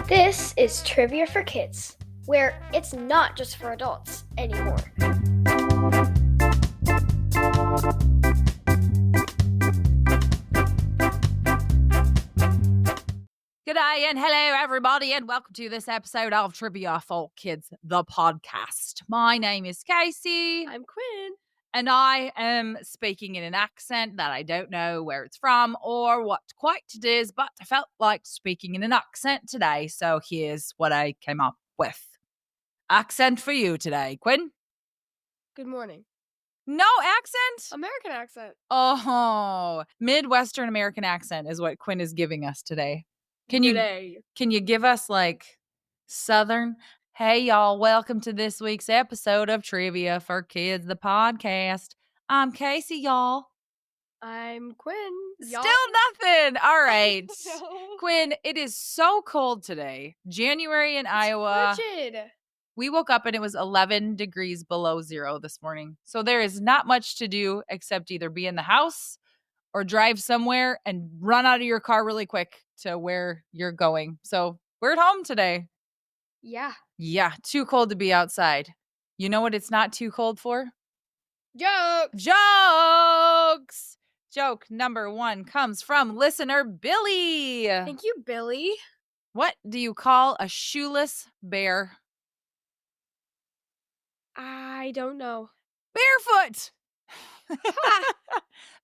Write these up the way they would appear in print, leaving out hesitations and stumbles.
This is Trivia for Kids, where it's not just for adults anymore. G'day and hello everybody and welcome to this episode of Trivia for Kids, the podcast. My name is Casey. I'm Quinn. And I am speaking in an accent that I don't know where it's from or what quite it is, but I felt like speaking in an accent today, so here's what I came up with. Accent for you today, Quinn. Good morning. No accent? American accent. Oh, Midwestern American accent is what Quinn is giving us today. Can you give us like Southern? Hey, y'all, welcome to this week's episode of Trivia for Kids, the podcast. I'm Casey, y'all. I'm Quinn. Still nothing. All right. No. Quinn, it is so cold today. January in Iowa. Frigid. We woke up and it was 11 degrees below zero this morning. So there is not much to do except either be in the house or drive somewhere and run out of your car really quick to where you're going. So we're at home today. Yeah. Yeah, too cold to be outside. You know what it's not too cold for? Jokes. Jokes! Joke number 1 comes from listener Billy. Thank you, Billy. What do you call a shoeless bear? I don't know. Barefoot!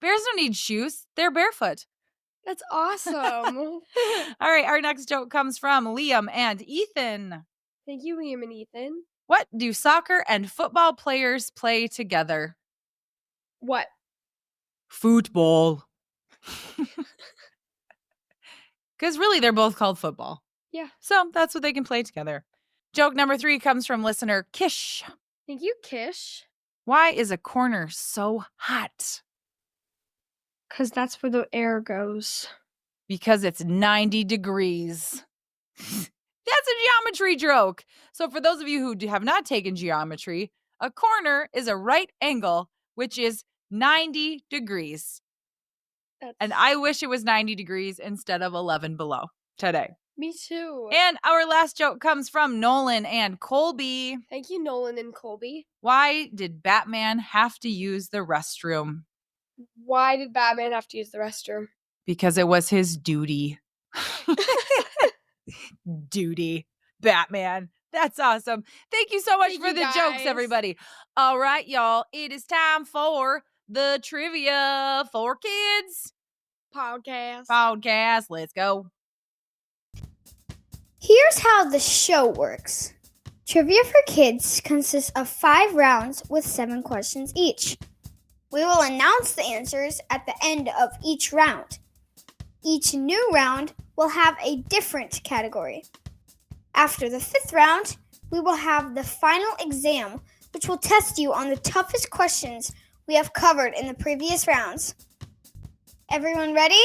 Bears don't need shoes. They're barefoot. That's awesome. All right, our next joke comes from Liam and Ethan. Thank you, Liam and Ethan. What do soccer and football players play together? What? Football. Because really, they're both called football. Yeah. So that's what they can play together. Joke number 3 comes from listener Kish. Thank you, Kish. Why is a corner so hot? Because that's where the air goes. Because it's 90 degrees. That's a geometry joke. So for those of you who have not taken geometry, a corner is a right angle, which is 90 degrees. And I wish it was 90 degrees instead of 11 below today. Me too. And our last joke comes from Nolan and Colby. Thank you, Nolan and Colby. Why did Batman have to use the restroom? Why did Batman have to use the restroom? Because it was his duty. Duty. Batman. That's awesome. Thank you so much for the jokes, everybody. All right, y'all. It is time for the Trivia for Kids podcast. Let's go. Here's how the show works. Trivia for Kids consists of 5 rounds with 7 questions each. We will announce the answers at the end of each round. Each new round will have a different category. After the 5th round, we will have the final exam, which will test you on the toughest questions we have covered in the previous rounds. Everyone ready?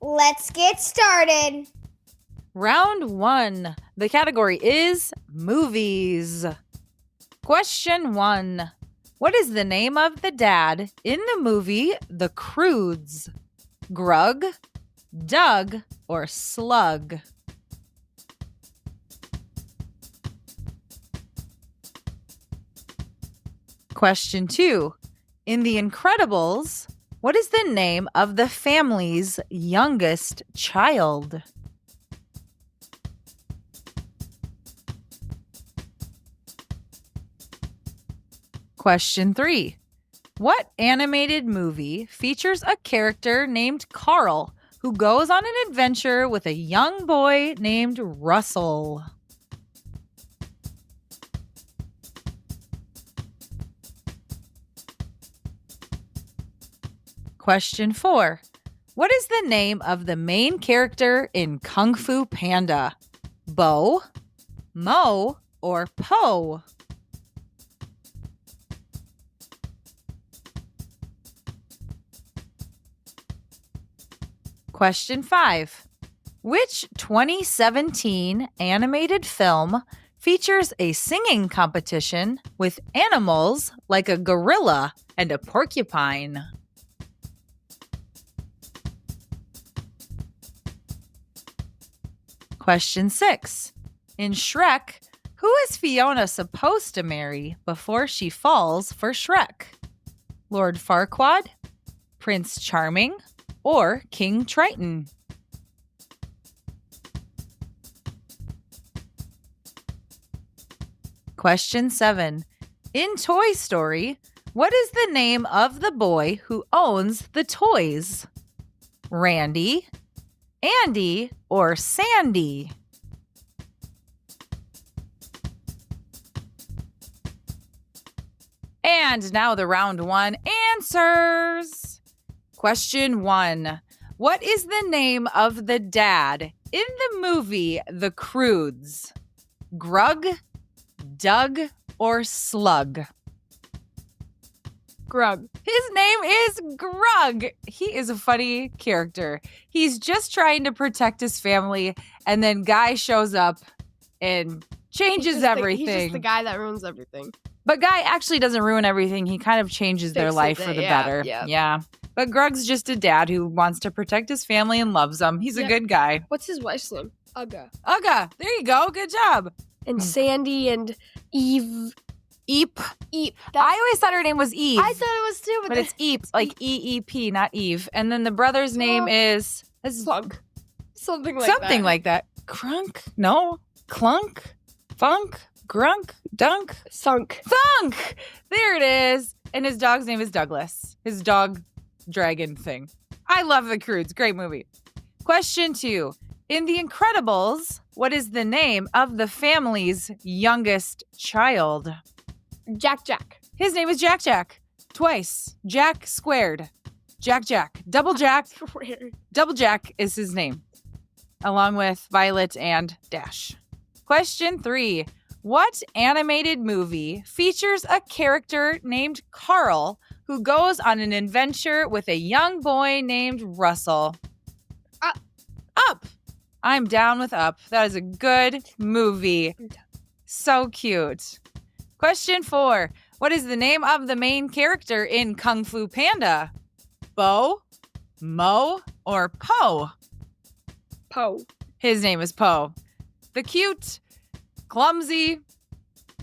Let's get started. Round 1. The category is movies. Question 1. What is the name of the dad in the movie The Croods? Grug, Doug, or Slug? Question 2. In The Incredibles, what is the name of the family's youngest child? Question 3. What animated movie features a character named Carl who goes on an adventure with a young boy named Russell? Question 4. What is the name of the main character in Kung Fu Panda? Bo, Mo, or Po? Question 5. Which 2017 animated film features a singing competition with animals like a gorilla and a porcupine? Question 6. In Shrek, who is Fiona supposed to marry before she falls for Shrek? Lord Farquaad, Prince Charming, or King Triton? Question 7. In Toy Story, what is the name of the boy who owns the toys? Randy, Andy, or Sandy? And now the round 1 answers. Question 1. What is the name of the dad in the movie The Croods? Grug, Doug, or Slug? Grug. His name is Grug. He is a funny character. He's just trying to protect his family, and then Guy shows up and changes everything. He's just the guy that ruins everything. But Guy actually doesn't ruin everything. He kind of changes their Fixes life it, for the yeah, better. yeah. Yeah. But Grug's just a dad who wants to protect his family and loves them. He's a Yeah. good guy. What's his wife's name? Ugga. Ugga, there you go. Good job. And Sandy and Eve. Eep. Eve. I always thought her name was Eve. I thought it was too, but it's Eep, like EEP, not Eve. And then the brother's name is Slug. Something like something that. like that. Crunk? No. Clunk? Funk? Grunk? Dunk? Sunk. Thunk! There it is. And his dog's name is Douglas. His dog dragon thing. I love The Croods. Great movie. Question 2. In The Incredibles, what is the name of the family's youngest child? Jack Jack. His name is Jack Jack. Twice. Jack squared. Jack Jack. Double Jack. Weird. Double Jack is his name, along with Violet and Dash. Question 3. What animated movie features a character named Carl who goes on an adventure with a young boy named Russell? Up. Up. I'm down with Up. That is a good movie. So cute. Question 4. What is the name of the main character in Kung Fu Panda? Bo, Mo, or Po? Poe. His name is Po. The cute, clumsy,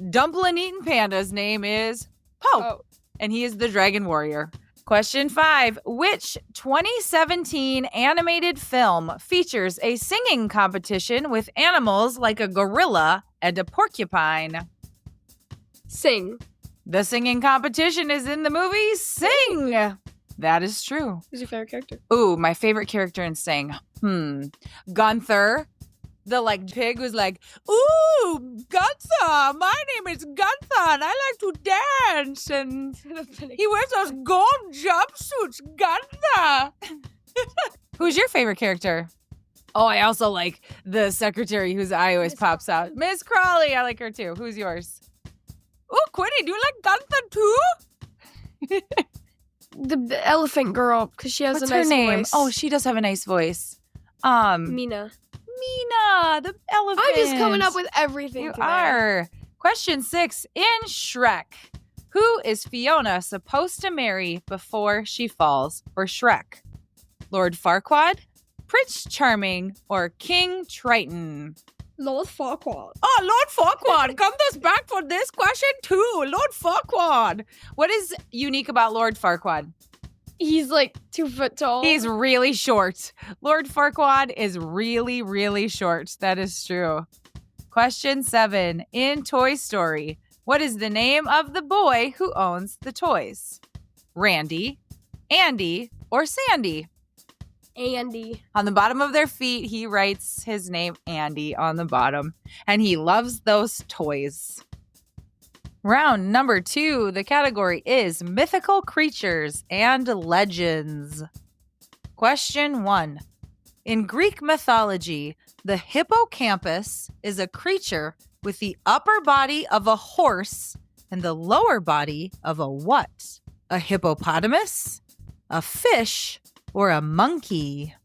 dumpling-eating panda's name is Po. Oh. And he is the Dragon Warrior. Question 5. Which 2017 animated film features a singing competition with animals like a gorilla and a porcupine? Sing. The singing competition is in the movie Sing. That is true. Who's your favorite character? Ooh, my favorite character in Sing. Gunther. The pig was like, ooh, Gunther, my name is Gunther, and I like to dance. And he wears those gold jumpsuits, Gunther. Who's your favorite character? Oh, I also like the secretary whose eye always pops out. Miss Crawley, I like her too. Who's yours? Ooh, Quinny, do you like Gunther too? The elephant girl, because she has What's a nice her name? voice. Oh, she does have a nice voice. Mina. Mina, the elephant. I'm just coming up with everything You today. are. Question 6. In Shrek, who is Fiona supposed to marry before she falls for Shrek? Lord Farquaad, Prince Charming, or King Triton? Lord Farquaad. Oh, Lord Farquaad comes us back for this question too. Lord Farquaad. What is unique about Lord Farquaad? He's 2 foot tall. He's really short. Lord Farquaad is really, really short. That is true. Question 7. In Toy Story, what is the name of the boy who owns the toys? Randy, Andy, or Sandy? Andy. On the bottom of their feet, he writes his name, Andy, on the bottom. And he loves those toys. Round number 2, the category is mythical creatures and legends. Question 1. In Greek mythology, the hippocampus is a creature with the upper body of a horse and the lower body of a what? A hippopotamus, a fish, or a monkey?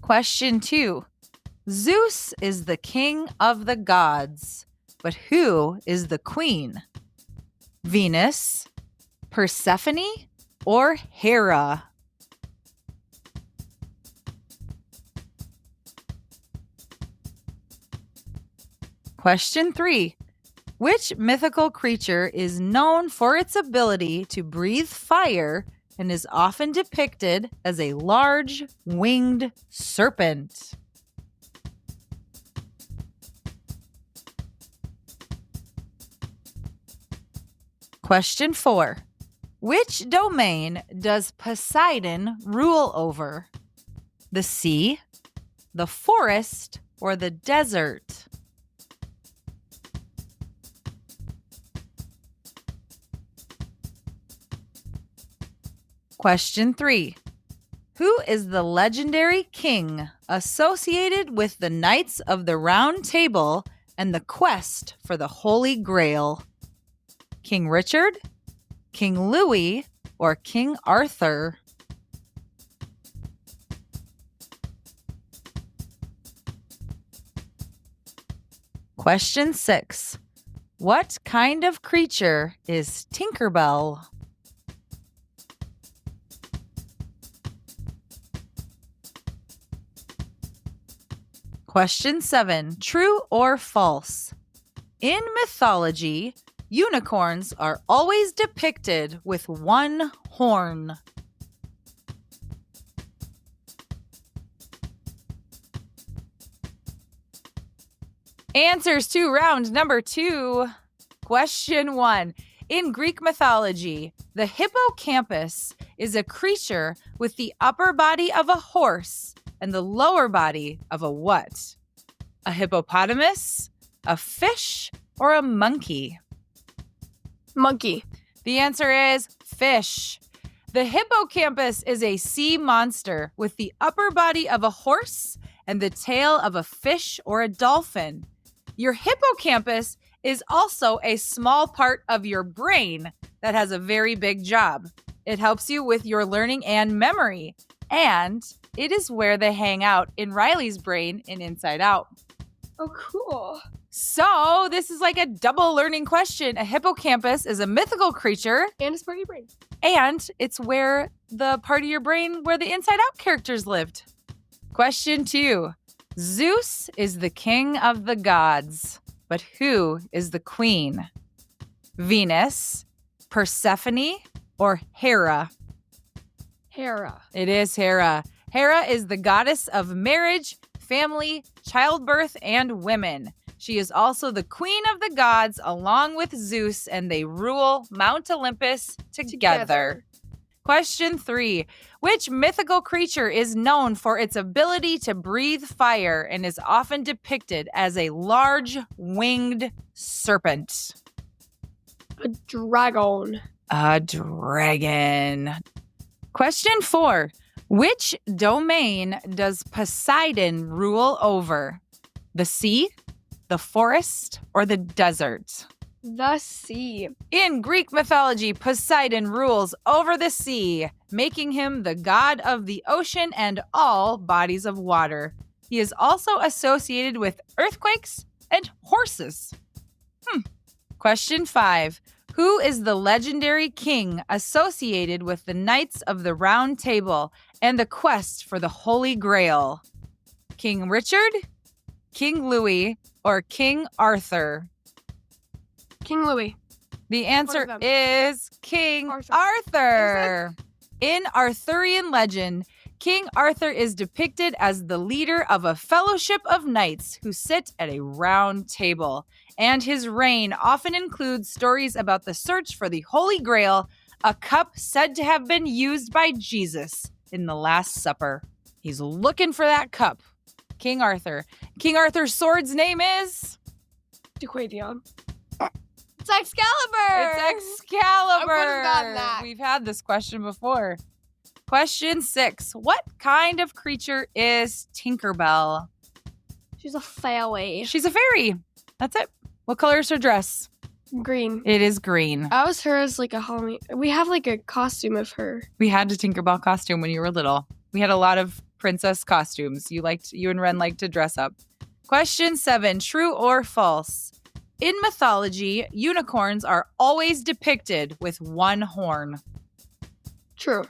Question 2. Zeus is the king of the gods, but who is the queen? Venus, Persephone, or Hera? Question 3. Which mythical creature is known for its ability to breathe fire and is often depicted as a large winged serpent? Question 4. Which domain does Poseidon rule over? The sea, the forest, or the desert? Question 3. Who is the legendary king associated with the Knights of the Round Table and the quest for the Holy Grail? King Richard, King Louis, or King Arthur? Question 6. What kind of creature is Tinkerbell? Question 7. True or false? In mythology, unicorns are always depicted with one horn. Answers to round number 2. Question 1. In Greek mythology, the hippocampus is a creature with the upper body of a horse and the lower body of a what? A hippopotamus, a fish, or a monkey? Monkey. The answer is fish. The hippocampus is a sea monster with the upper body of a horse and the tail of a fish or a dolphin. Your hippocampus is also a small part of your brain that has a very big job. It helps you with your learning and memory, and it is where they hang out in Riley's brain in Inside Out. Oh, cool. So this is like a double learning question. A hippocampus is a mythical creature, And it's part of your brain. and it's where the part of your brain where the Inside Out characters lived. Question 2. Zeus is the king of the gods, but who is the queen? Venus, Persephone, or Hera? Hera. It is Hera. Hera is the goddess of marriage, family, childbirth, and women. She is also the queen of the gods along with Zeus, and they rule Mount Olympus together. Question 3. Which mythical creature is known for its ability to breathe fire and is often depicted as a large winged serpent? A dragon. A dragon. Question 4. Which domain does Poseidon rule over? The sea, the forest, or the desert? The sea. In Greek mythology, Poseidon rules over the sea, making him the god of the ocean and all bodies of water. He is also associated with earthquakes and horses. Question 5. Who is the legendary king associated with the Knights of the Round Table and the quest for the Holy Grail? King Richard, King Louis, or King Arthur? King Louis. The answer them. is King Arthur. Arthur. In Arthurian legend, King Arthur is depicted as the leader of a fellowship of knights who sit at a round table, and his reign often includes stories about the search for the Holy Grail, a cup said to have been used by Jesus in the Last Supper. He's looking for that cup. King Arthur. King Arthur's sword's name is? DeQuavion. It's Excalibur. It's Excalibur. I would've gotten that. We've had this question before. Question 6. What kind of creature is Tinkerbell? She's a fairy. She's a fairy. That's it. What color is her dress? Green. It is green. I was her as like a Halloween. We have like a costume of her. We had a Tinkerbell costume when you were little. We had a lot of princess costumes. You and Ren like to dress up. Question 7, true or false? In mythology, unicorns are always depicted with one horn. True.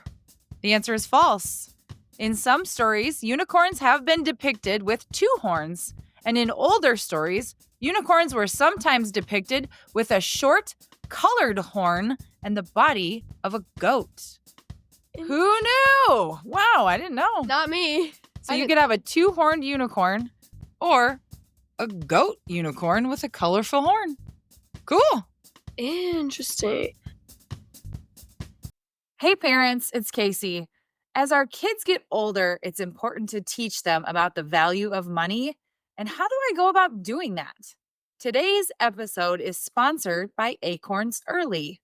The answer is false. In some stories, unicorns have been depicted with 2 horns. And in older stories, unicorns were sometimes depicted with a short, colored horn and the body of a goat. Who knew? Wow, I didn't know. Not me. So you could have a 2-horned unicorn or a goat unicorn with a colorful horn. Cool. Interesting. Hey parents, it's Casey. As our kids get older, it's important to teach them about the value of money. And how do I go about doing that? Today's episode is sponsored by Acorns Early.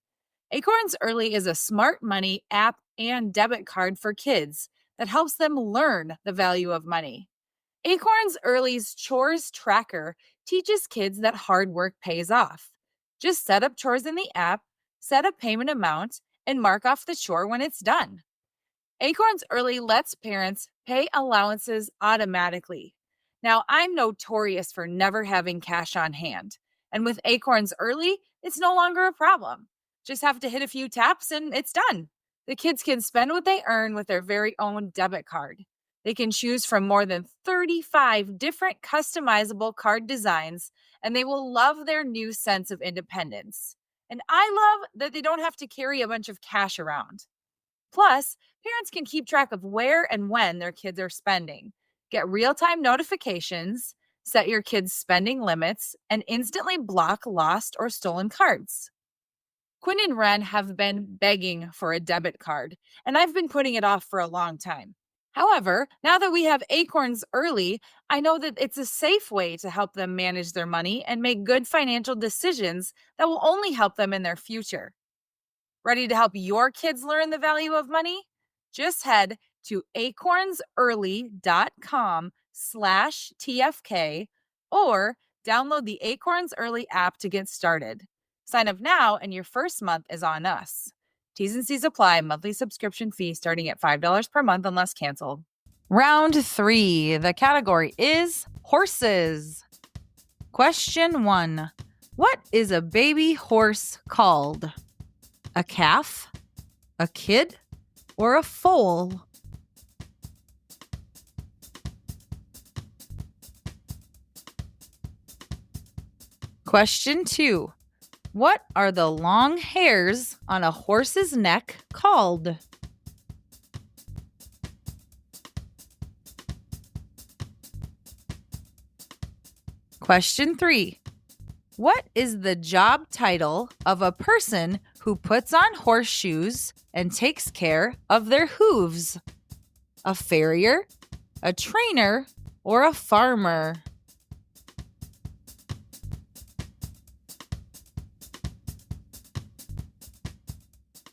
Acorns Early is a smart money app and debit card for kids that helps them learn the value of money. Acorns Early's chores tracker teaches kids that hard work pays off. Just set up chores in the app, set a payment amount, and mark off the chore when it's done. Acorns Early lets parents pay allowances automatically. Now, I'm notorious for never having cash on hand. And with Acorns Early, it's no longer a problem. Just have to hit a few taps and it's done. The kids can spend what they earn with their very own debit card. They can choose from more than 35 different customizable card designs, and they will love their new sense of independence. And I love that they don't have to carry a bunch of cash around. Plus, parents can keep track of where and when their kids are spending, get real-time notifications, set your kids' spending limits, and instantly block lost or stolen cards. Quinn and Ren have been begging for a debit card, and I've been putting it off for a long time. However, now that we have Acorns Early, I know that it's a safe way to help them manage their money and make good financial decisions that will only help them in their future. Ready to help your kids learn the value of money? Just head to acornsearly.com/TFK or download the Acorns Early app to get started. Sign up now and your first month is on us. T's and C's apply. Monthly subscription fee starting at $5 per month unless canceled. Round 3. The category is horses. Question 1. What is a baby horse called? A calf, a kid, or a foal? Question 2. What are the long hairs on a horse's neck called? Question 3. What is the job title of a person who puts on horseshoes and takes care of their hooves? A farrier, a trainer, or a farmer?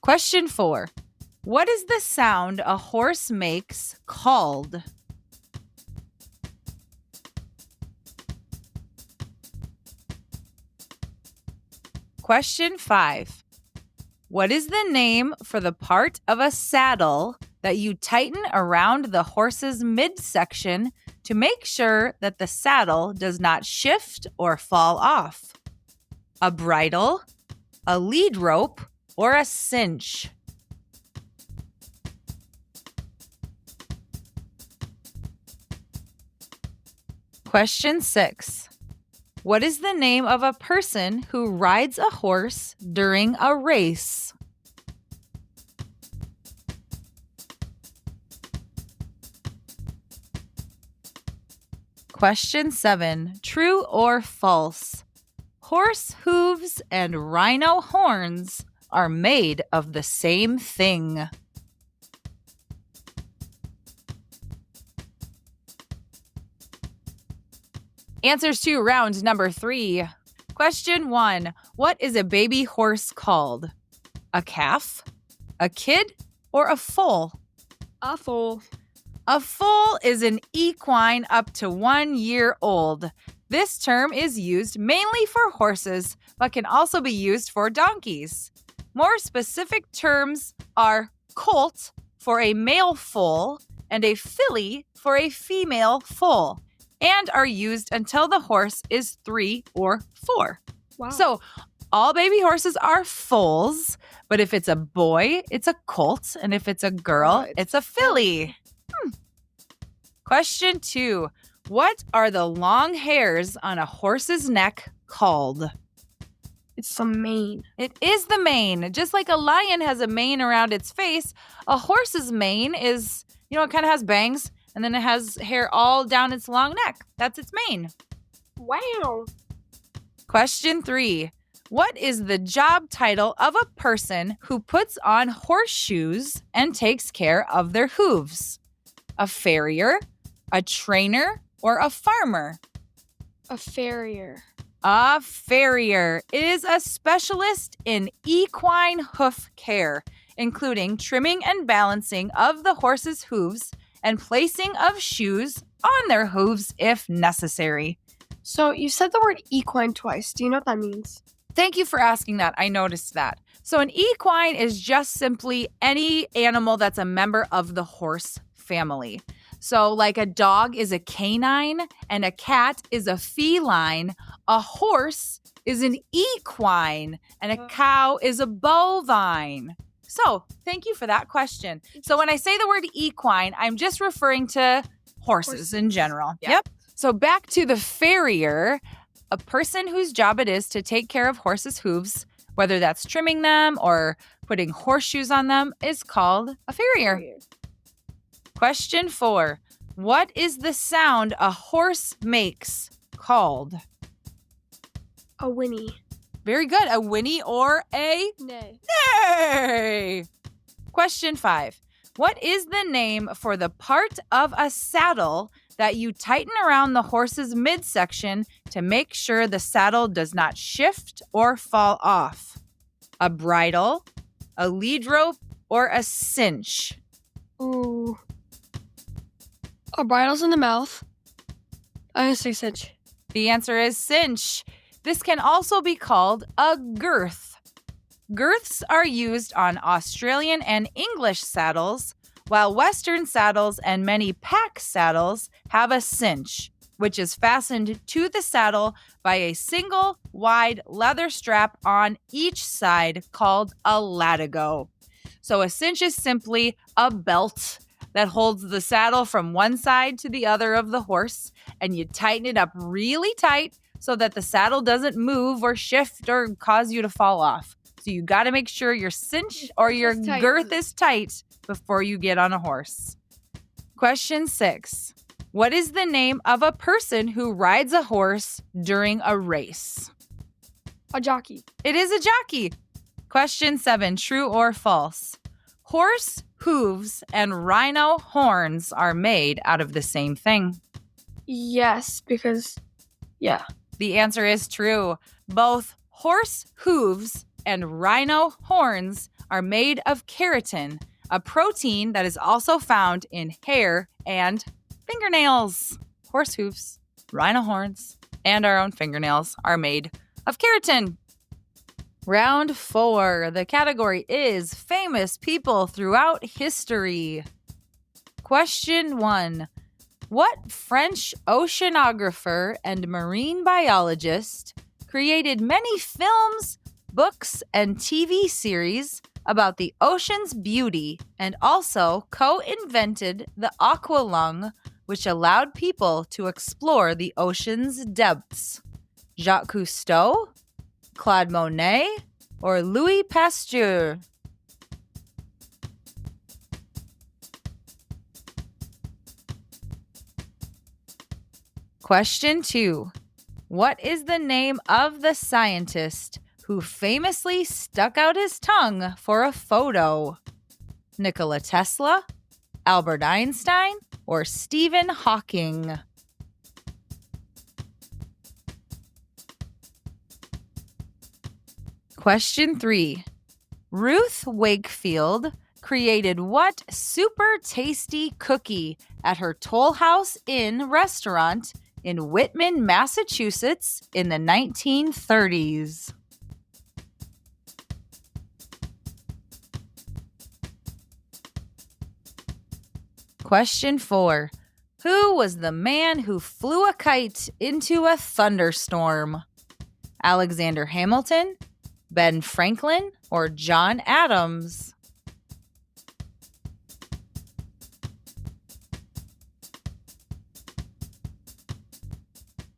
Question 4. What is the sound a horse makes called? Question 5. What is the name for the part of a saddle that you tighten around the horse's midsection to make sure that the saddle does not shift or fall off? A bridle, a lead rope, or a cinch? Question 6. What is the name of a person who rides a horse during a race? Question 7. True or false? Horse hooves and rhino horns are made of the same thing. Answers to round number 3. Question 1. What is a baby horse called? A calf, a kid, or a foal? A foal. A foal is an equine up to 1 year old. This term is used mainly for horses, but can also be used for donkeys. More specific terms are colt for a male foal and a filly for a female foal, and are used until the horse is 3 or 4. Wow. So all baby horses are foals, but if it's a boy, it's a colt, and if it's a girl, Oh, it's a filly. Question 2. What are the long hairs on a horse's neck called? It's the mane. It is the mane. Just like a lion has a mane around its face, a horse's mane is, it kind of has bangs, and then it has hair all down its long neck. That's its mane. Wow. Question 3. What is the job title of a person who puts on horseshoes and takes care of their hooves? A farrier, a trainer, or a farmer? A farrier. A farrier is a specialist in equine hoof care, including trimming and balancing of the horse's hooves and placing of shoes on their hooves if necessary. So you said the word equine twice. Do you know what that means? Thank you for asking that. I noticed that. So an equine is just simply any animal that's a member of the horse family. So like a dog is a canine and a cat is a feline. A horse is an equine and a cow is a bovine. So thank you for that question. So when I say the word equine, I'm just referring to horses in general. Yeah. Yep. So back to the farrier, a person whose job it is to take care of horses' hooves, whether that's trimming them or putting horseshoes on them, is called a farrier. Question 4. What is the sound a horse makes called? A whinny. Very good. A whinny or a Nay. neigh. Question 5. What is the name for the part of a saddle that you tighten around the horse's midsection to make sure the saddle does not shift or fall off? A bridle, a lead rope, or a cinch? Ooh. A bridle's in the mouth. I'm gonna say cinch. The answer is cinch. This can also be called a girth. Girths are used on Australian and English saddles, while Western saddles and many pack saddles have a cinch, which is fastened to the saddle by a single wide leather strap on each side called a latigo. So a cinch is simply a belt that holds the saddle from one side to the other of the horse, and you tighten it up really tight so that the saddle doesn't move or shift or cause you to fall off. So you got to make sure your cinch or your girth is tight before you get on a horse. Question 6. What is the name of a person who rides a horse during a race? A jockey. It is a jockey. Question 7. True or false? Horse hooves and rhino horns are made out of the same thing. Yes, because, yeah. The answer is true. Both horse hooves and rhino horns are made of keratin, a protein that is also found in hair and fingernails. Horse hooves, rhino horns, and our own fingernails are made of keratin. Round 4. The category is famous people throughout history. Question 1. What French oceanographer and marine biologist created many films, books, and TV series about the ocean's beauty and also co-invented the aqualung, which allowed people to explore the ocean's depths? Jacques Cousteau, Claude Monet, or Louis Pasteur? Question 2. What is the name of the scientist who famously stuck out his tongue for a photo? Nikola Tesla, Albert Einstein, or Stephen Hawking? Question 3. Ruth Wakefield created what super tasty cookie at her Toll House Inn restaurant in Whitman, Massachusetts in the 1930s? Question 4. Who was the man who flew a kite into a thunderstorm? Alexander Hamilton, Ben Franklin, or John Adams?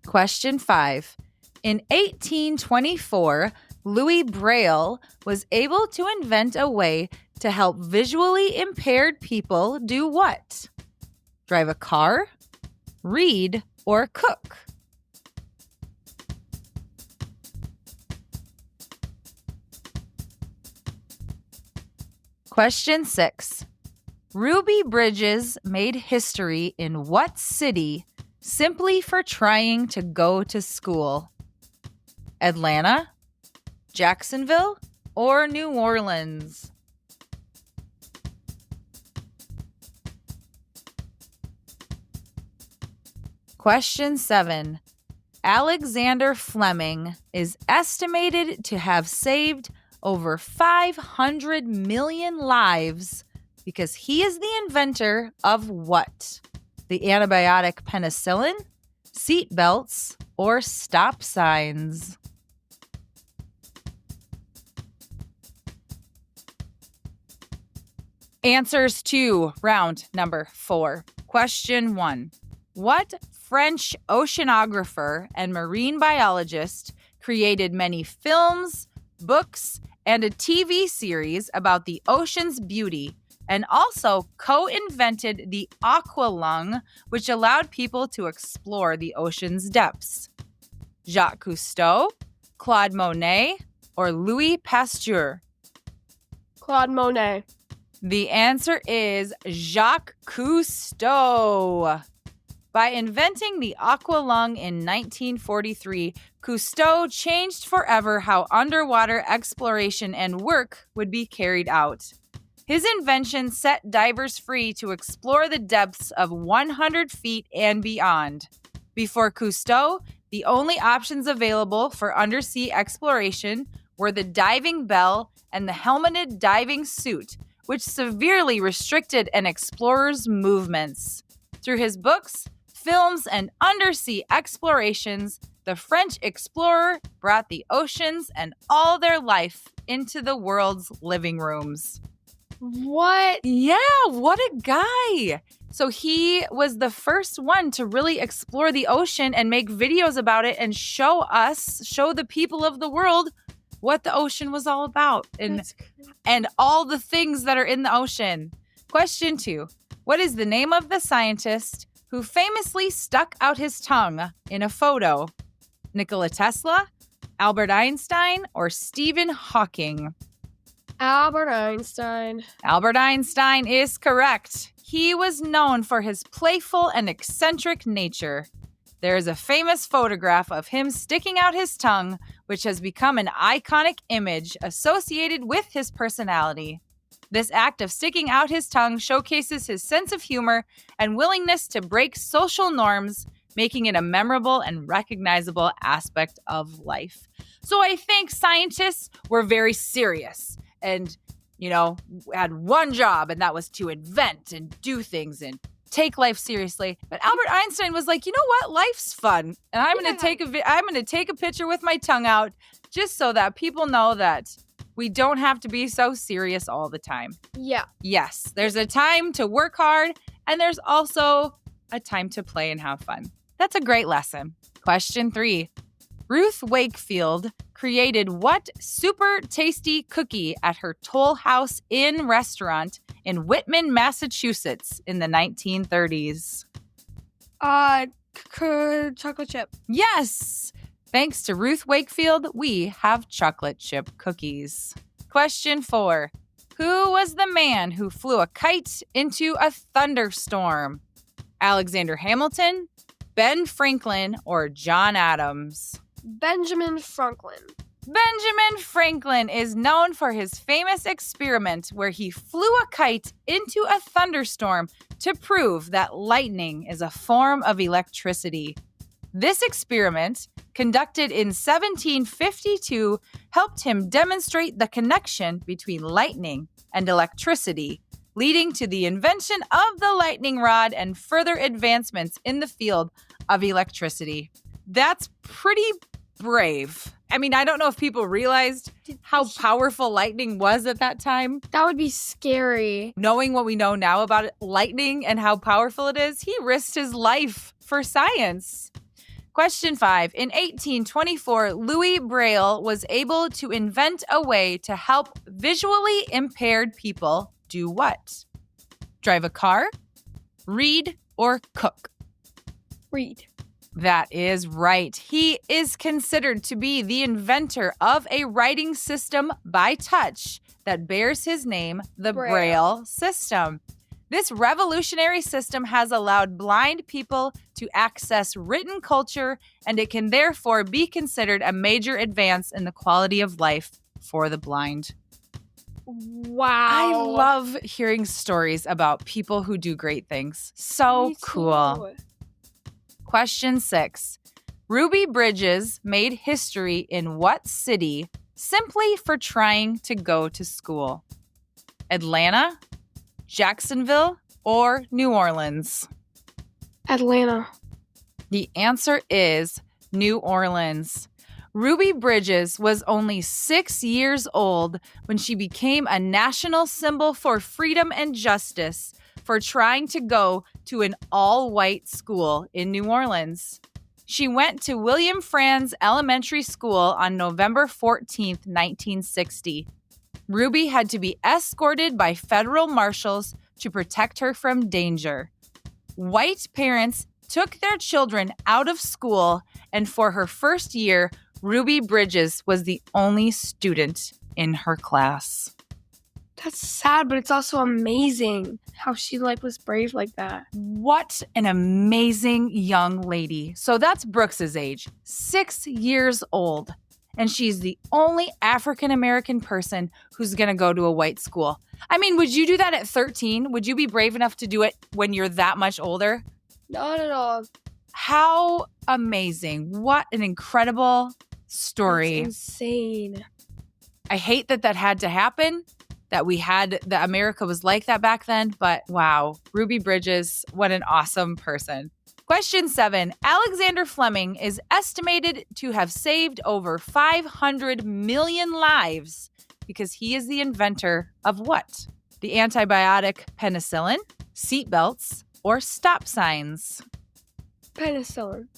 Question 5. In 1824, Louis Braille was able to invent a way to help visually impaired people do what? Drive a car, read, or cook? Question 6. Ruby Bridges made history in what city simply for trying to go to school? Atlanta, Jacksonville, or New Orleans? Question 7. Alexander Fleming is estimated to have saved over 500 million lives because he is the inventor of what? The antibiotic penicillin, seat belts, or stop signs? Answers to round number 4. Question 1. What French oceanographer and marine biologist created many films, books, and a TV series about the ocean's beauty, and also co-invented the aqualung, which allowed people to explore the ocean's depths? Jacques Cousteau, Claude Monet, or Louis Pasteur? Claude Monet. The answer is Jacques Cousteau. By inventing the aqualung in 1943, Cousteau changed forever how underwater exploration and work would be carried out. His invention set divers free to explore the depths of 100 feet and beyond. Before Cousteau, the only options available for undersea exploration were the diving bell and the helmeted diving suit, which severely restricted an explorer's movements. Through his books, films, and undersea explorations, the French explorer brought the oceans and all their life into the world's living rooms. What? Yeah, what a guy. So he was the first one to really explore the ocean and make videos about it and show the people of the world what the ocean was all about and all the things that are in the ocean. Question 2. What is the name of the scientist who famously stuck out his tongue in a photo? Nikola Tesla, Albert Einstein, or Stephen Hawking? Albert Einstein. Albert Einstein is correct. He was known for his playful and eccentric nature. There is a famous photograph of him sticking out his tongue, which has become an iconic image associated with his personality. This act of sticking out his tongue showcases his sense of humor and willingness to break social norms, making it a memorable and recognizable aspect of life. So I think scientists were very serious and, had one job, and that was to invent and do things and take life seriously. But Albert Einstein was like, you know what? Life's fun. And I'm going to take a picture with my tongue out just so that people know that we don't have to be so serious all the time. Yeah. Yes, there's a time to work hard, and there's also a time to play and have fun. That's a great lesson. Question 3. Ruth Wakefield created what super tasty cookie at her Toll House Inn restaurant in Whitman, Massachusetts in the 1930s? Chocolate chip. Yes! Thanks to Ruth Wakefield, we have chocolate chip cookies. Question 4. Who was the man who flew a kite into a thunderstorm? Alexander Hamilton, Ben Franklin, or John Adams? Benjamin Franklin. Benjamin Franklin is known for his famous experiment where he flew a kite into a thunderstorm to prove that lightning is a form of electricity. This experiment, conducted in 1752, helped him demonstrate the connection between lightning and electricity, leading to the invention of the lightning rod and further advancements in the field of electricity. That's pretty brave. I mean, I don't know if people realized how powerful lightning was at that time. That would be scary. Knowing what we know now about lightning and how powerful it is, he risked his life for science. Question 5. In 1824, Louis Braille was able to invent a way to help visually impaired people do what? Drive a car, read, or cook? Read. That is right. He is considered to be the inventor of a writing system by touch that bears his name, the Braille system. This revolutionary system has allowed blind people to access written culture, and it can therefore be considered a major advance in the quality of life for the blind. Wow. I love hearing stories about people who do great things. So cool. Question 6. Ruby Bridges made history in what city simply for trying to go to school? Atlanta, Jacksonville, or New Orleans? Atlanta. The answer is New Orleans. Ruby Bridges was only 6 years old when she became a national symbol for freedom and justice for trying to go to an all-white school in New Orleans. She went to William Franz Elementary School on November 14, 1960. Ruby had to be escorted by federal marshals to protect her from danger. White parents took their children out of school, and for her first year, Ruby Bridges was the only student in her class. That's sad, but it's also amazing how she was brave like that. What an amazing young lady. So that's Brooks's age, 6 years old. And she's the only African-American person who's going to go to a white school. I mean, would you do that at 13? Would you be brave enough to do it when you're that much older? Not at all. How amazing. What an incredible story. That's insane. I hate that had to happen, that America was like that back then, but wow, Ruby Bridges, what an awesome person. Question 7. Alexander Fleming is estimated to have saved over 500 million lives because he is the inventor of what? The antibiotic penicillin, seatbelts, or stop signs? Penicillin.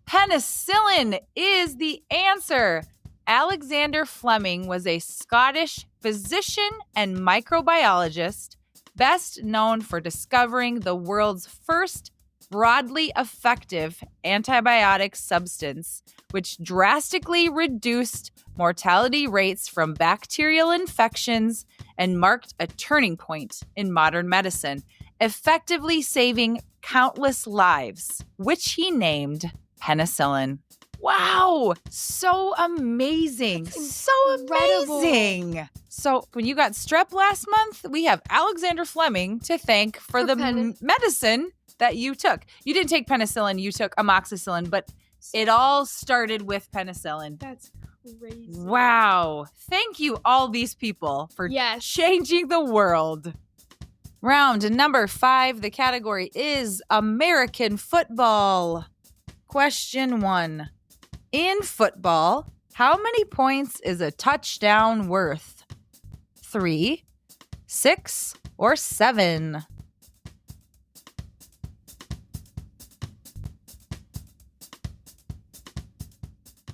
Penicillin is the answer. Alexander Fleming was a Scottish physician and microbiologist, best known for discovering the world's first broadly effective antibiotic substance, which drastically reduced mortality rates from bacterial infections and marked a turning point in modern medicine, effectively saving countless lives, which he named penicillin. Wow, so amazing. So incredible. amazing. So when you got strep last month, we have Alexander Fleming to thank for the medicine that you took. You didn't take penicillin, you took amoxicillin, but it all started with penicillin. That's crazy. Wow. Thank you, all these people, for changing the world. Round number 5, the category is American football. Question 1. In football, how many points is a touchdown worth? 3, 6, or 7?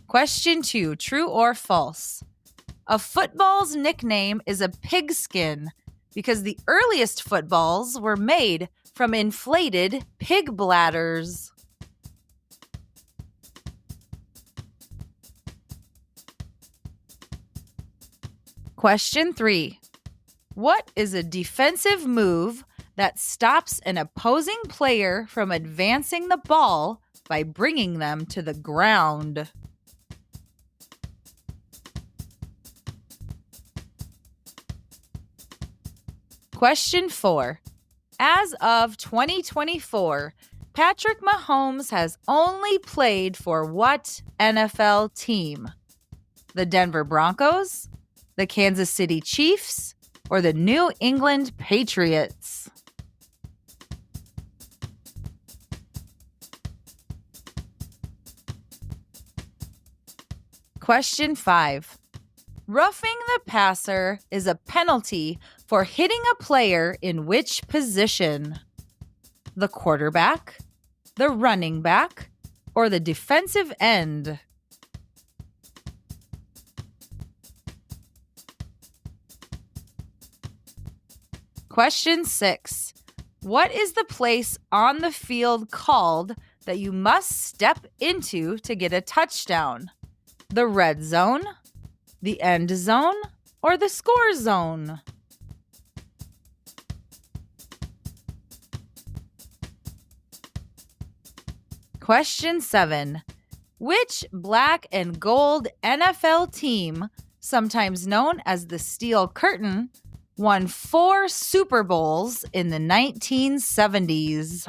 Question 2, true or false? A football's nickname is a pigskin because the earliest footballs were made from inflated pig bladders. Question 3. What is a defensive move that stops an opposing player from advancing the ball by bringing them to the ground? Question 4. As of 2024, Patrick Mahomes has only played for what NFL team? The Denver Broncos, the Kansas City Chiefs, or the New England Patriots? Question 5. Roughing the passer is a penalty for hitting a player in which position? The quarterback, the running back, or the defensive end? Question 6. What is the place on the field called that you must step into to get a touchdown? The red zone, the end zone, or the score zone? Question 7. Which black and gold NFL team, sometimes known as the Steel Curtain, won 4 Super Bowls in the 1970s?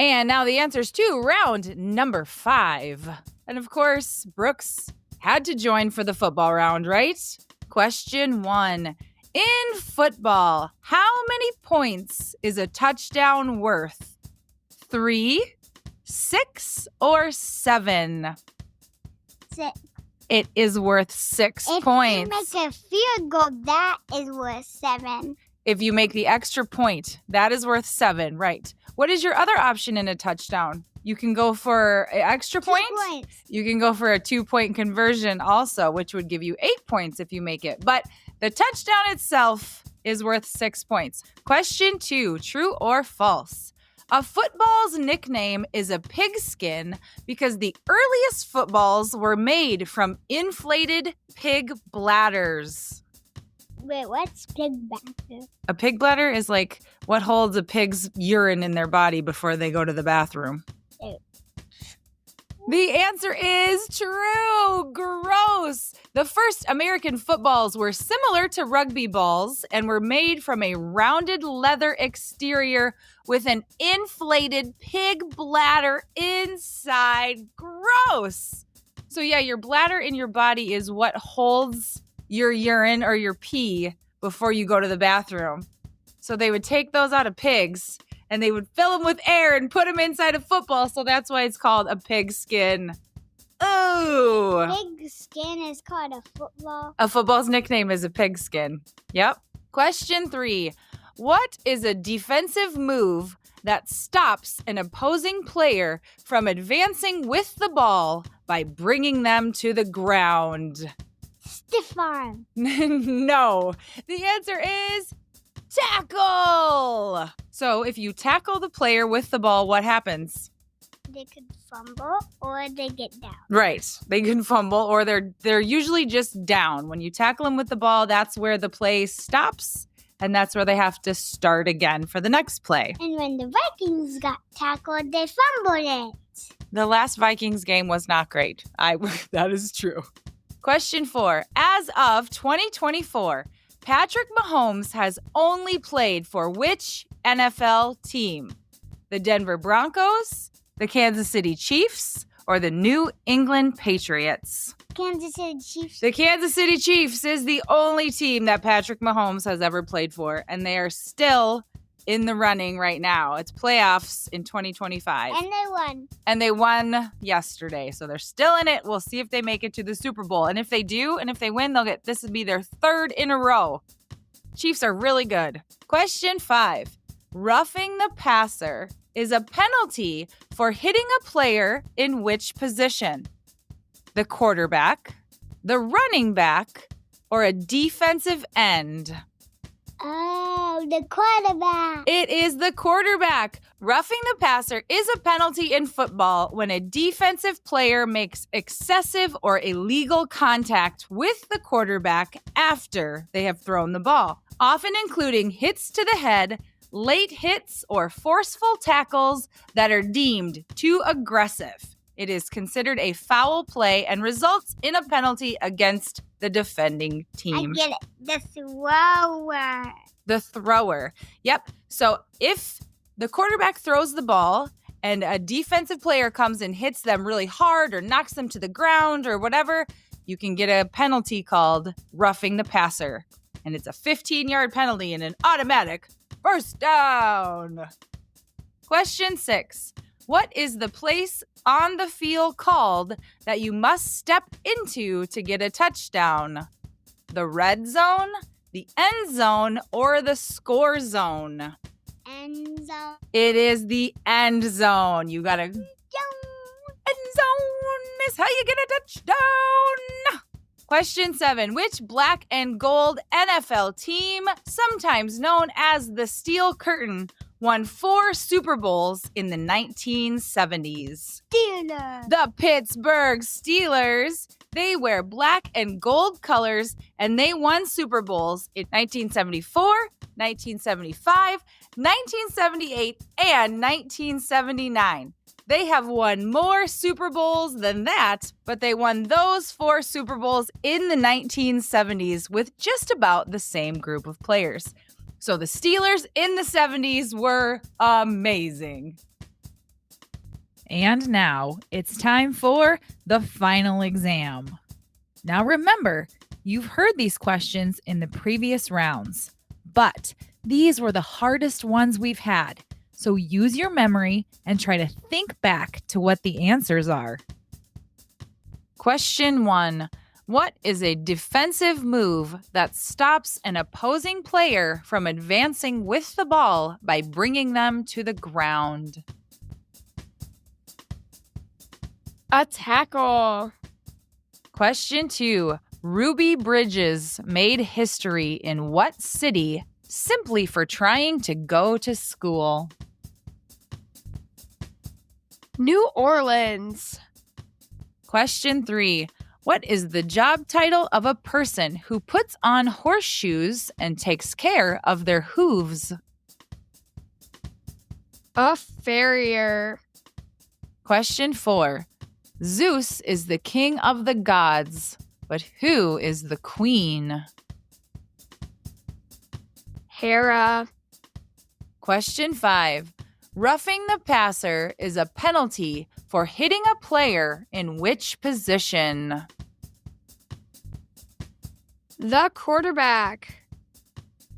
And now the answers to round number 5. And of course, Brooks had to join for the football round, right? Question 1. In football, how many points is a touchdown worth? 3, 6, or 7? 6. It is worth 6 points. If you make a field goal, that is worth 7. If you make the extra point, that is worth 7, right? What is your other option in a touchdown? You can go for an extra 2 point. points. You can go for a 2-point conversion also, which would give you 8 points if you make it. But the touchdown itself is worth 6 points. Question 2, true or false? A football's nickname is a pigskin because the earliest footballs were made from inflated pig bladders. Wait, what's pig bladder? A pig bladder is like what holds a pig's urine in their body before they go to the bathroom. Ew. The answer is true. Gross. The first American footballs were similar to rugby balls and were made from a rounded leather exterior with an inflated pig bladder inside. Gross. So yeah, your bladder in your body is what holds your urine or your pee before you go to the bathroom. So they would take those out of pigs and they would fill them with air and put them inside a football. So that's why it's called a pigskin. Oh. Pig skin is called a football. A football's nickname is a pigskin. Yep. Question 3. What is a defensive move that stops an opposing player from advancing with the ball by bringing them to the ground? Stiff arm. No. The answer is tackle. So if you tackle the player with the ball, what happens? They could fumble or they get down. Right. They can fumble or they're usually just down. When you tackle them with the ball, that's where the play stops and that's where they have to start again for the next play. And when the Vikings got tackled, they fumbled it. The last Vikings game was not great. That is true. Question 4. As of 2024, Patrick Mahomes has only played for which NFL team? The Denver Broncos, the Kansas City Chiefs, or the New England Patriots? Kansas City Chiefs. The Kansas City Chiefs is the only team that Patrick Mahomes has ever played for, and they are still in the running right now. It's playoffs in 2025. And they won. And they won yesterday, so they're still in it. We'll see if they make it to the Super Bowl. And if they do, and if they win, this would be their 3rd in a row. Chiefs are really good. Question 5. Roughing the passer is a penalty for hitting a player in which position? The quarterback, the running back, or a defensive end? Oh, the quarterback. It is the quarterback. Roughing the passer is a penalty in football when a defensive player makes excessive or illegal contact with the quarterback after they have thrown the ball, often including hits to the head, late hits, or forceful tackles that are deemed too aggressive. It is considered a foul play and results in a penalty against the defending team. I get it. The thrower. The thrower. Yep. So if the quarterback throws the ball and a defensive player comes and hits them really hard or knocks them to the ground or whatever, you can get a penalty called roughing the passer. And it's a 15-yard penalty and an automatic first down. Question 6. What is the place on the field called that you must step into to get a touchdown? The red zone, the end zone, or the score zone? End zone. It is the end zone. You gotta... End zone is how you get a touchdown. Question 7. Which black and gold NFL team, sometimes known as the Steel Curtain, won 4 Super Bowls in the 1970s? Steelers. The Pittsburgh Steelers. They wear black and gold colors, and they won Super Bowls in 1974, 1975, 1978, and 1979. They have won more Super Bowls than that, but they won those 4 Super Bowls in the 1970s with just about the same group of players. So the Steelers in the 70s were amazing. And now it's time for the final exam. Now remember, you've heard these questions in the previous rounds, but these were the hardest ones we've had. So use your memory and try to think back to what the answers are. Question 1. What is a defensive move that stops an opposing player from advancing with the ball by bringing them to the ground? A tackle. Question 2. Ruby Bridges made history in what city simply for trying to go to school? New Orleans. Question 3. What is the job title of a person who puts on horseshoes and takes care of their hooves? A farrier. Question 4. Zeus is the king of the gods, but who is the queen? Hera. Question 5. Roughing the passer is a penalty for hitting a player in which position? The quarterback.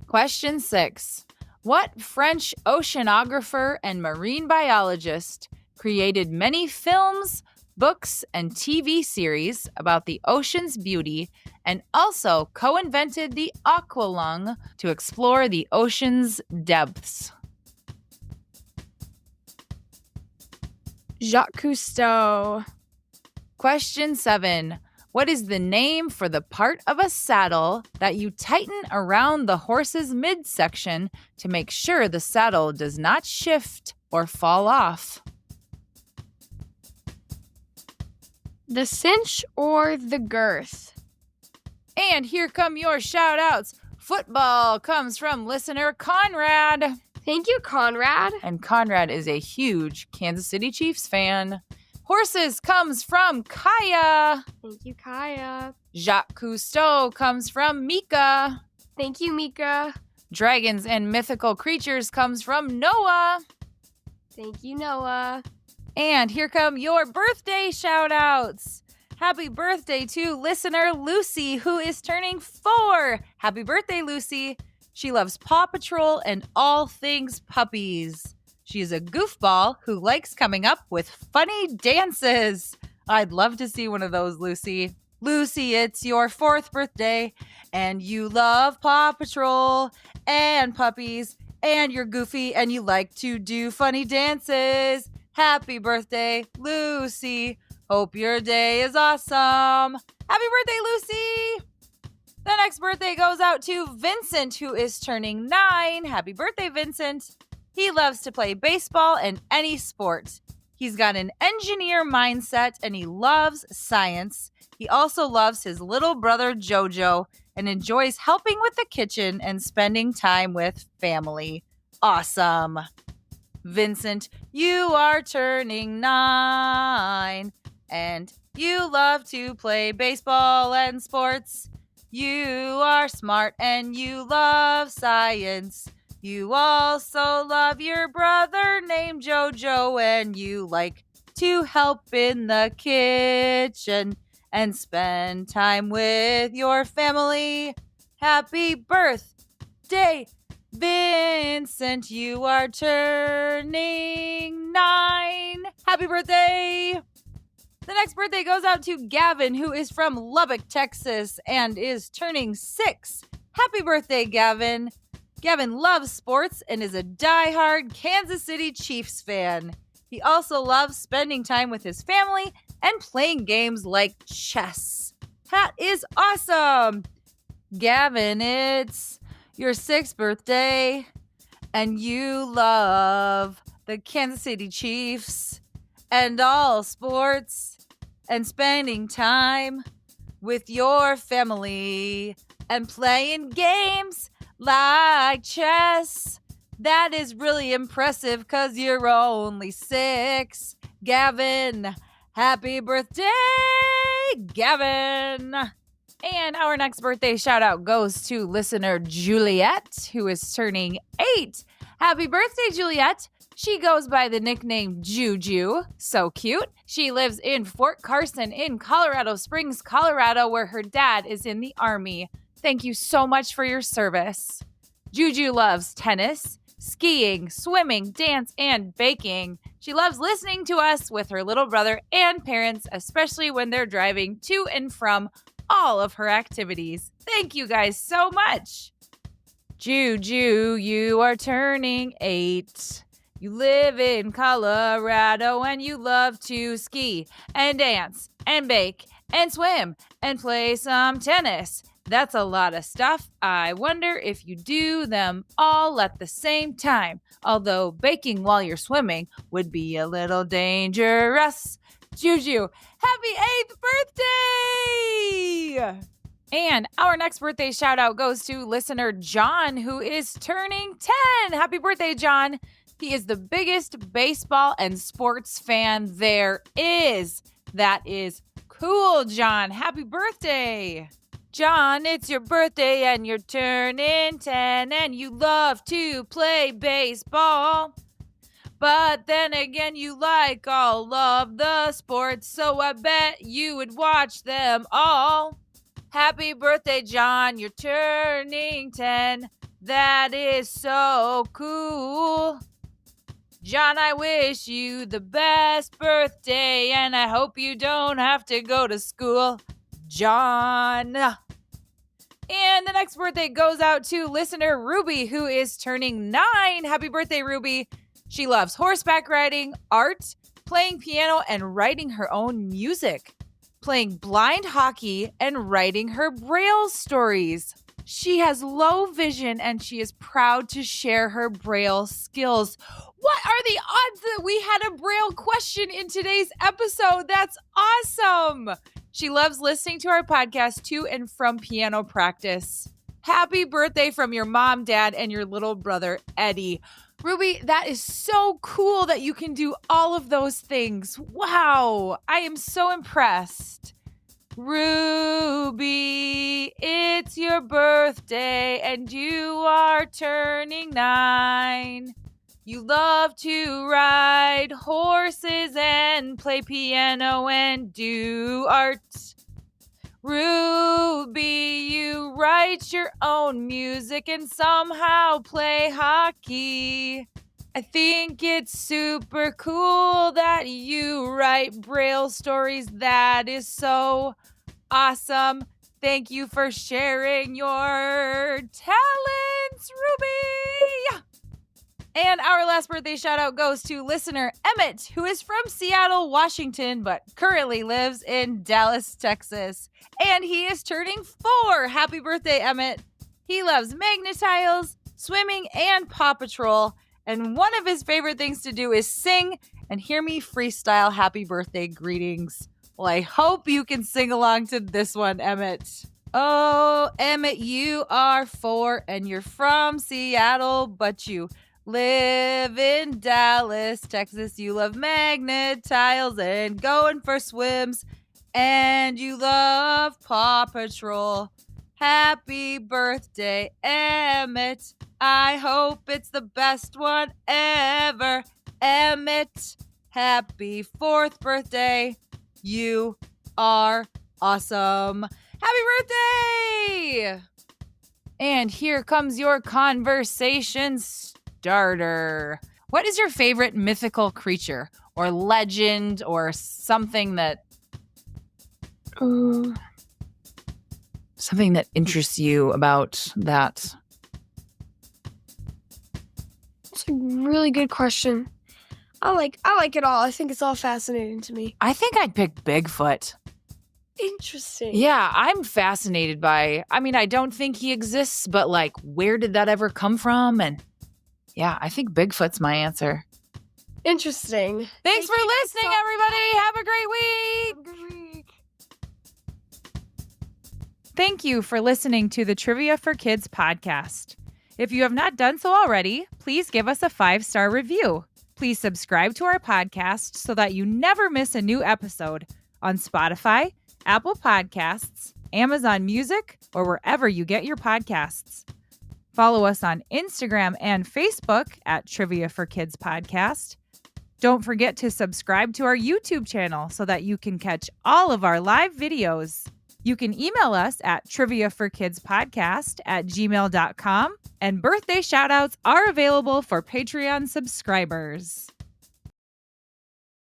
Question 6. What French oceanographer and marine biologist created many films, books, and TV series about the ocean's beauty and also co-invented the aqualung to explore the ocean's depths? Jacques Cousteau. Question 7. What is the name for the part of a saddle that you tighten around the horse's midsection to make sure the saddle does not shift or fall off? The cinch or the girth? And here come your shout-outs. Football comes from listener Conrad. Thank you, Conrad. And Conrad is a huge Kansas City Chiefs fan. Horses comes from Kaya. Thank you, Kaya. Jacques Cousteau comes from Mika. Thank you, Mika. Dragons and mythical creatures comes from Noah. Thank you, Noah. And here come your birthday shout-outs. Happy birthday to listener Lucy, who is turning 4. Happy birthday, Lucy. She loves Paw Patrol and all things puppies. She is a goofball who likes coming up with funny dances. I'd love to see one of those, Lucy. Lucy, it's your 4th birthday, and you love Paw Patrol and puppies, and you're goofy, and you like to do funny dances. Happy birthday, Lucy. Hope your day is awesome. Happy birthday, Lucy. The next birthday goes out to Vincent, who is turning 9. Happy birthday, Vincent. He loves to play baseball and any sport. He's got an engineer mindset and he loves science. He also loves his little brother Jojo and enjoys helping with the kitchen and spending time with family. Awesome. Vincent, you are turning 9 and you love to play baseball and sports. You are smart and you love science. You also love your brother named Jojo, and you like to help in the kitchen and spend time with your family. Happy birthday, Vincent. You are turning 9. Happy birthday. The next birthday goes out to Gavin, who is from Lubbock, Texas, and is turning 6. Happy birthday, Gavin. Gavin loves sports and is a diehard Kansas City Chiefs fan. He also loves spending time with his family and playing games like chess. That is awesome. Gavin, it's your 6th birthday, and you love the Kansas City Chiefs and all sports and spending time with your family and playing games like chess. That is really impressive because you're only 6. Gavin, happy birthday, Gavin. And our next birthday shout out goes to listener Juliet, who is turning 8. Happy birthday, Juliet. She goes by the nickname Juju. So cute. She lives in Fort Carson in Colorado Springs, Colorado, where her dad is in the Army. Thank you so much for your service. Juju loves tennis, skiing, swimming, dance, and baking. She loves listening to us with her little brother and parents, especially when they're driving to and from all of her activities. Thank you guys so much. Juju, you are turning 8. You live in Colorado and you love to ski and dance and bake and swim and play some tennis. That's a lot of stuff. I wonder if you do them all at the same time. Although baking while you're swimming would be a little dangerous. Juju, happy 8th birthday! And our next birthday shout out goes to listener John, who is turning 10. Happy birthday, John. He is the biggest baseball and sports fan there is. That is cool, John. Happy birthday. John, it's your birthday and you're turning 10 and you love to play baseball. But then again, you like all of the sports, so I bet you would watch them all. Happy birthday, John, you're turning 10. That is so cool. John, I wish you the best birthday and I hope you don't have to go to school. John. And the next birthday goes out to listener Ruby, who is turning 9. Happy birthday, Ruby. She loves horseback riding, art, playing piano, and writing her own music, playing blind hockey, and writing her Braille stories. She has low vision and she is proud to share her Braille skills. What are the odds that we had a Braille question in today's episode? That's awesome. She loves listening to our podcast to and from piano practice. Happy birthday from your mom, dad, and your little brother, Eddie. Ruby, that is so cool that you can do all of those things. Wow, I am so impressed. Ruby, it's your birthday and you are turning 9. You love to ride horses and play piano and do art. Ruby, you write your own music and somehow play hockey. I think it's super cool that you write Braille stories. That is so awesome. Thank you for sharing your talents, Ruby. And our last birthday shout out goes to listener Emmett, who is from Seattle, Washington, but currently lives in Dallas, Texas. And he is turning 4. Happy birthday, Emmett. He loves Magnetiles, swimming, and Paw Patrol. And one of his favorite things to do is sing and hear me freestyle happy birthday greetings. Well, I hope you can sing along to this one, Emmett. Oh, Emmett, you are 4 and you're from Seattle, but you live in Dallas, Texas. You love magnet tiles and going for swims. And you love Paw Patrol. Happy birthday, Emmett. I hope it's the best one ever. Emmett, happy 4th birthday. You are awesome. Happy birthday! And here comes your conversation starter. What is your favorite mythical creature or legend or something that interests you about that? It's a really good question. I like it all. I think it's all fascinating to me. I think I'd pick Bigfoot. Interesting. Yeah, I'm fascinated by, I don't think he exists, but like, where did that ever come from? And yeah, I think Bigfoot's my answer. Interesting. Thanks for listening, everybody. Have a great week. Have a good week. Thank you for listening to the Trivia for Kids podcast. If you have not done so already, please give us a 5-star review. Please subscribe to our podcast so that you never miss a new episode on Spotify, Apple Podcasts, Amazon Music, or wherever you get your podcasts. Follow us on Instagram and Facebook at Trivia for Kids Podcast. Don't forget to subscribe to our YouTube channel so that you can catch all of our live videos. You can email us at triviaforkidspodcast@gmail.com, and birthday shoutouts are available for Patreon subscribers.